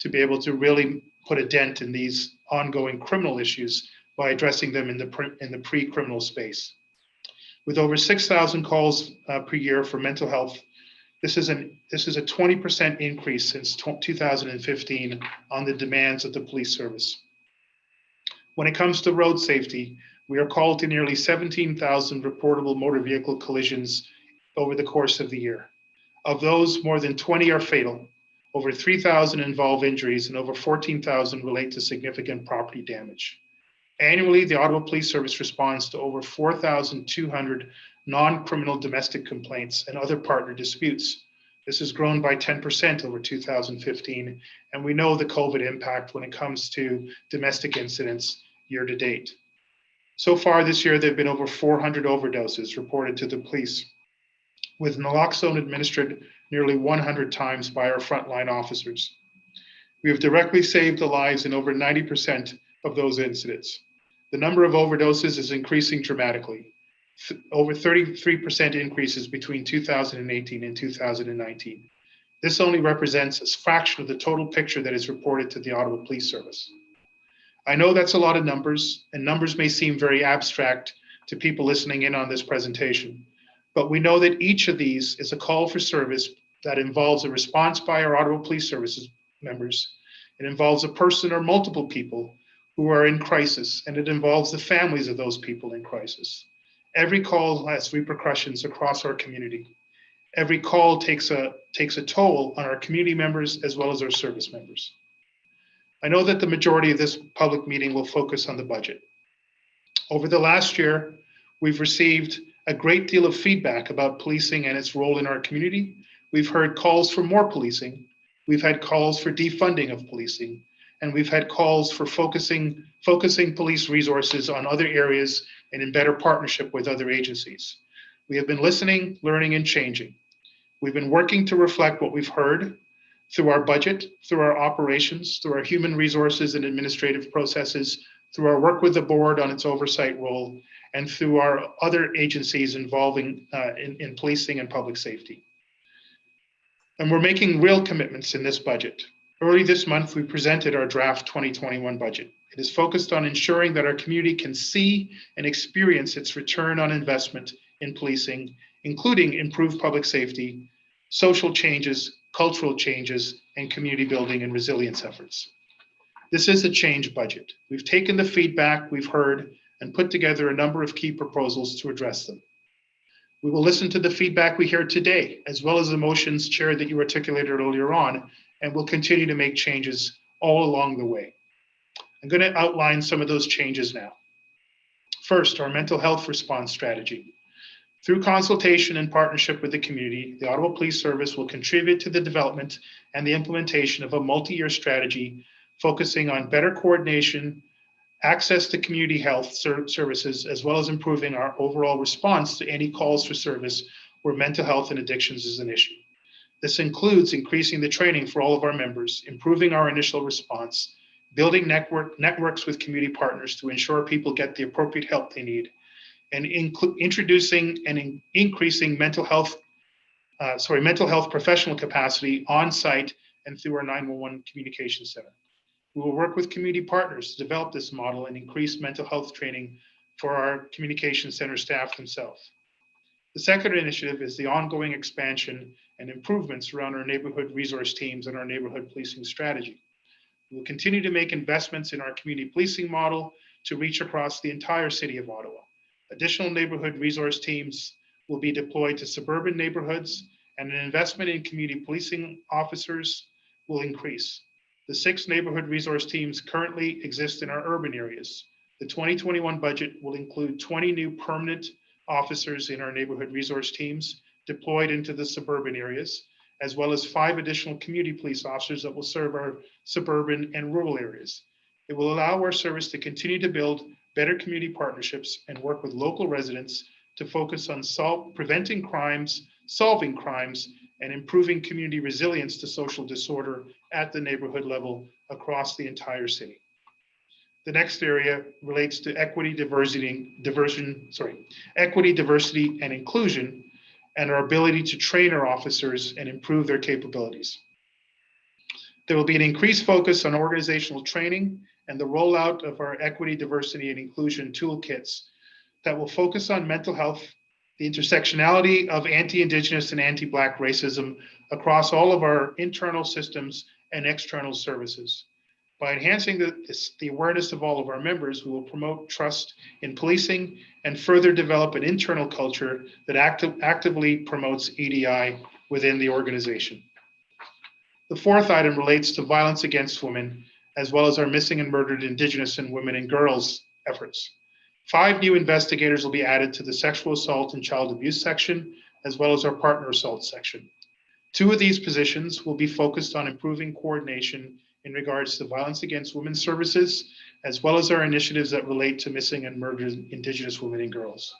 to be able to really put a dent in these ongoing criminal issues by addressing them in the pre-criminal space. With over 6,000 calls per year for mental health, this is a 20% increase since 2015 on the demands of the police service. When it comes to road safety, we are called to nearly 17,000 reportable motor vehicle collisions over the course of the year. Of those, more than 20 are fatal, over 3,000 involve injuries, and over 14,000 relate to significant property damage. Annually, the Ottawa Police Service responds to over 4,200 non-criminal domestic complaints and other partner disputes. This has grown by 10% over 2015, and we know the COVID impact when it comes to domestic incidents year to date. So far this year, there have been over 400 overdoses reported to the police, with naloxone administered nearly 100 times by our frontline officers. We have directly saved the lives in over 90% of those incidents. The number of overdoses is increasing dramatically, over 33% increases between 2018 and 2019. This only represents a fraction of the total picture that is reported to the Ottawa Police Service. I know that's a lot of numbers, and numbers may seem very abstract to people listening in on this presentation, but we know that each of these is a call for service that involves a response by our Ottawa Police Services members. It involves a person or multiple people who are in crisis, and it involves the families of those people in crisis. Every call has repercussions across our community. Every call takes a toll on our community members as well as our service members. I know that the majority of this public meeting will focus on the budget. Over the last year, we've received a great deal of feedback about policing and its role in our community. We've heard calls for more policing. We've had calls for defunding of policing, and we've had calls for focusing police resources on other areas and in better partnership with other agencies. We have been listening, learning, and changing. We've been working to reflect what we've heard through our budget, through our operations, through our human resources and administrative processes, through our work with the board on its oversight role, and through our other agencies involving in policing and public safety. And we're making real commitments in this budget. Early this month, we presented our draft 2021 budget. It is focused on ensuring that our community can see and experience its return on investment in policing, including improved public safety, social changes, cultural changes, and community building and resilience efforts. This is a change budget. We've taken the feedback we've heard and put together a number of key proposals to address them. We will listen to the feedback we hear today, as well as the motions, Chair, that you articulated earlier on, and we'll continue to make changes all along the way. I'm going to outline some of those changes now. First, our mental health response strategy. Through consultation and partnership with the community, the Ottawa Police Service will contribute to the development and the implementation of a multi-year strategy focusing on better coordination, access to community health services, as well as improving our overall response to any calls for service where mental health and addictions is an issue. This includes increasing the training for all of our members, improving our initial response, building networks with community partners to ensure people get the appropriate help they need, and introducing and increasing mental health professional capacity on site and through our 911 communication center. We will work with community partners to develop this model and increase mental health training for our communication center staff themselves. The second initiative is the ongoing expansion and improvements around our neighborhood resource teams and our neighborhood policing strategy. We will continue to make investments in our community policing model to reach across the entire city of Ottawa. Additional neighborhood resource teams will be deployed to suburban neighborhoods, and an investment in community policing officers will increase. The 6 neighborhood resource teams currently exist in our urban areas. The 2021 budget will include 20 new permanent officers in our neighborhood resource teams deployed into the suburban areas, as well as 5 additional community police officers that will serve our suburban and rural areas. It will allow our service to continue to build better community partnerships and work with local residents to focus on preventing crimes, solving crimes, and improving community resilience to social disorder at the neighborhood level across the entire city. The next area relates to equity, diversity, and inclusion, and our ability to train our officers and improve their capabilities. There will be an increased focus on organizational training and the rollout of our equity, diversity, and inclusion toolkits that will focus on mental health, the intersectionality of anti-Indigenous and anti-Black racism across all of our internal systems and external services. By enhancing the awareness of all of our members, we will promote trust in policing and further develop an internal culture that actively promotes EDI within the organization. The fourth item relates to violence against women, as well as our missing and murdered Indigenous and women and girls efforts. 5 new investigators will be added to the sexual assault and child abuse section, as well as our partner assault section. 2 of these positions will be focused on improving coordination in regards to violence against women services, as well as our initiatives that relate to missing and murdered Indigenous women and girls.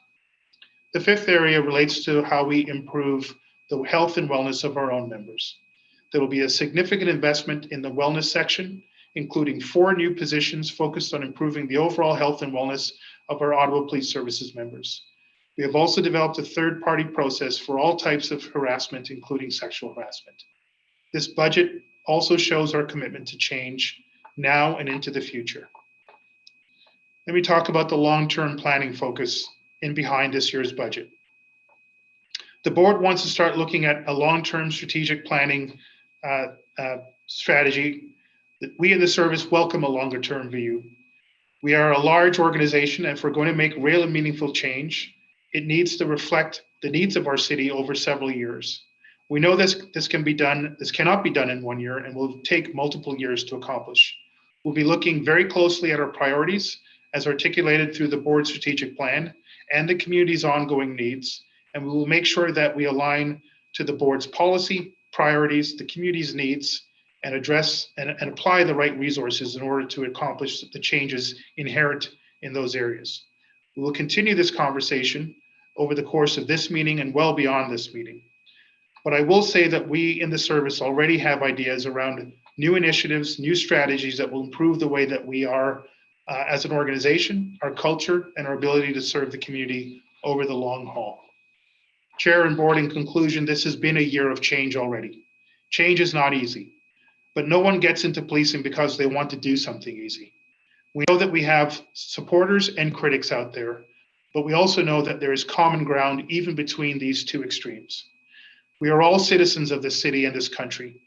The 5th area relates to how we improve the health and wellness of our own members. There will be a significant investment in the wellness section, including 4 new positions focused on improving the overall health and wellness of our Ottawa Police Services members. We have also developed a third-party process for all types of harassment, including sexual harassment. This budget also shows our commitment to change now and into the future. Let me talk about the long-term planning focus in behind this year's budget. The board wants to start looking at a long-term strategic planning strategy. We in the service welcome a longer-term view. We are a large organization, and if we're going to make real and meaningful change, it needs to reflect the needs of our city over several years. We know this cannot be done in 1 year, and will take multiple years to accomplish. We'll be looking very closely at our priorities as articulated through the board strategic plan and the community's ongoing needs, and we will make sure that we align to the board's policy, priorities, the community's needs, and address and apply the right resources in order to accomplish the changes inherent in those areas. We will continue this conversation over the course of this meeting and well beyond this meeting. But I will say that we in the service already have ideas around new initiatives, new strategies that will improve the way that we are as an organization, our culture, and our ability to serve the community over the long haul. Chair and board, in conclusion, this has been a year of change already. Change is not easy, but no one gets into policing because they want to do something easy. We know that we have supporters and critics out there, but we also know that there is common ground even between these two extremes. We are all citizens of this city and this country.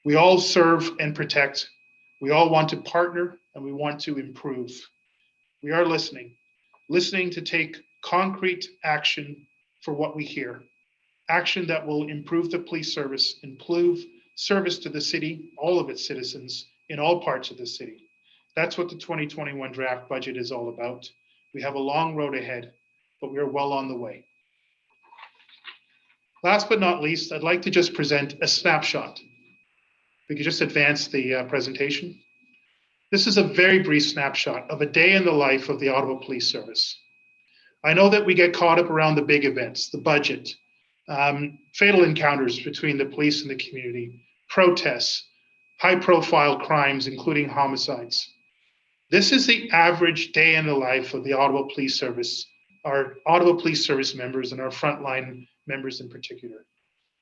We all serve and protect. We all want to partner and we want to improve. We are listening to take concrete action for what we hear. Action that will improve the police service, improve service to the city, all of its citizens in all parts of the city. That's what the 2021 draft budget is all about. We have a long road ahead, but we are well on the way. Last but not least, I'd like to just present a snapshot. We could just advance the presentation. This is a very brief snapshot of a day in the life of the Ottawa Police Service. I know that we get caught up around the big events, the budget, fatal encounters between the police and the community, protests, high-profile crimes, including homicides. This is the average day in the life of the Ottawa Police Service, our Ottawa Police Service members and our frontline members in particular.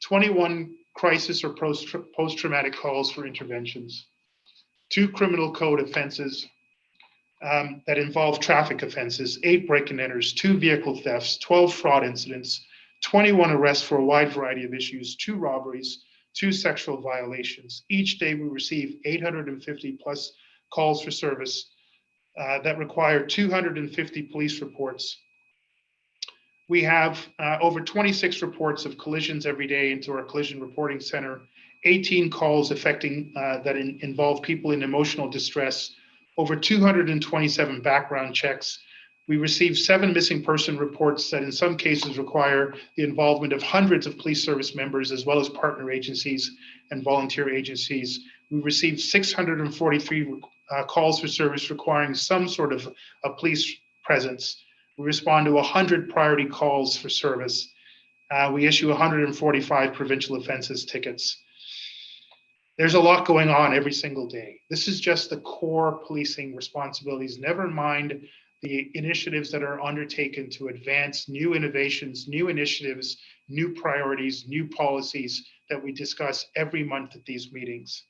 21 crisis or post-traumatic calls for interventions, 2 criminal code offenses that involve traffic offenses, 8 break-and-enters, 2 vehicle thefts, 12 fraud incidents, 21 arrests for a wide variety of issues, 2 robberies, 2 sexual violations. Each day we receive 850 plus calls for service that require 250 police reports. We have over 26 reports of collisions every day into our collision reporting center, 18 calls affecting that involve people in emotional distress, over 227 background checks. We receive 7 missing person reports that in some cases require the involvement of hundreds of police service members as well as partner agencies and volunteer agencies. We received 643 calls for service requiring some sort of a police presence. We respond to 100 priority calls for service. We issue 145 provincial offenses tickets. There's a lot going on every single day. This is just the core policing responsibilities, never mind the initiatives that are undertaken to advance new innovations, new initiatives, new priorities, new policies that we discuss every month at these meetings.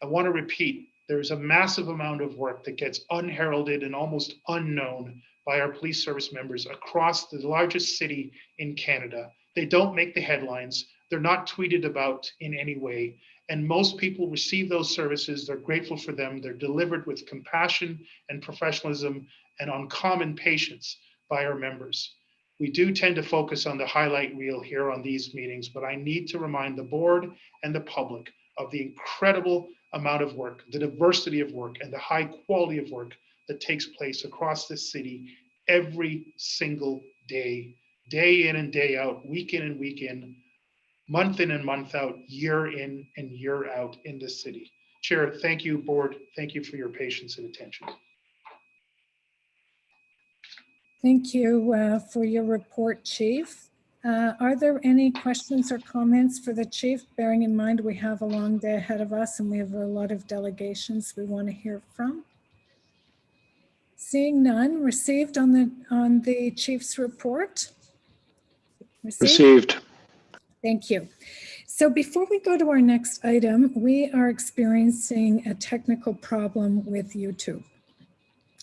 I want to repeat, there's a massive amount of work that gets unheralded and almost unknown by our police service members across the largest city in Canada. They don't make the headlines. They're not tweeted about in any way. And most people receive those services. They're grateful for them. They're delivered with compassion and professionalism and uncommon patience by our members. We do tend to focus on the highlight reel here on these meetings, but I need to remind the board and the public of the incredible amount of work, the diversity of work, and the high quality of work that takes place across this city every single day, day in and day out, week in and week in, month in and month out, year in and year out in this city. Chair, thank you, board. Thank you for your patience and attention. Thank you for your report, Chief. Are there any questions or comments for the Chief? Bearing in mind we have a long day ahead of us and we have a lot of delegations we want to hear from. Seeing none, received on the Chief's report? Received. Thank you. So before we go to our next item, we are experiencing a technical problem with YouTube.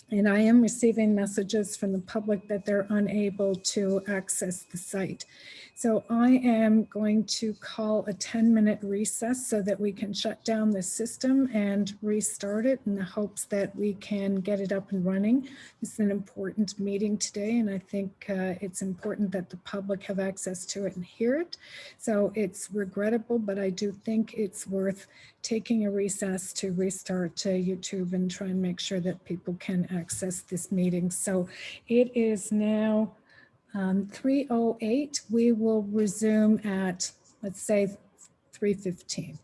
And I am receiving messages from the public that they're unable to access the site. So I am going to call a 10-minute recess so that we can shut down the system and restart it in the hopes that we can get it up and running. This is an important meeting today, and I think it's important that the public have access to it and hear it. So it's regrettable, but I do think it's worth taking a recess to restart YouTube and try and make sure that people can access this meeting. So it is now 3:08. We will resume at, let's say, 3:15.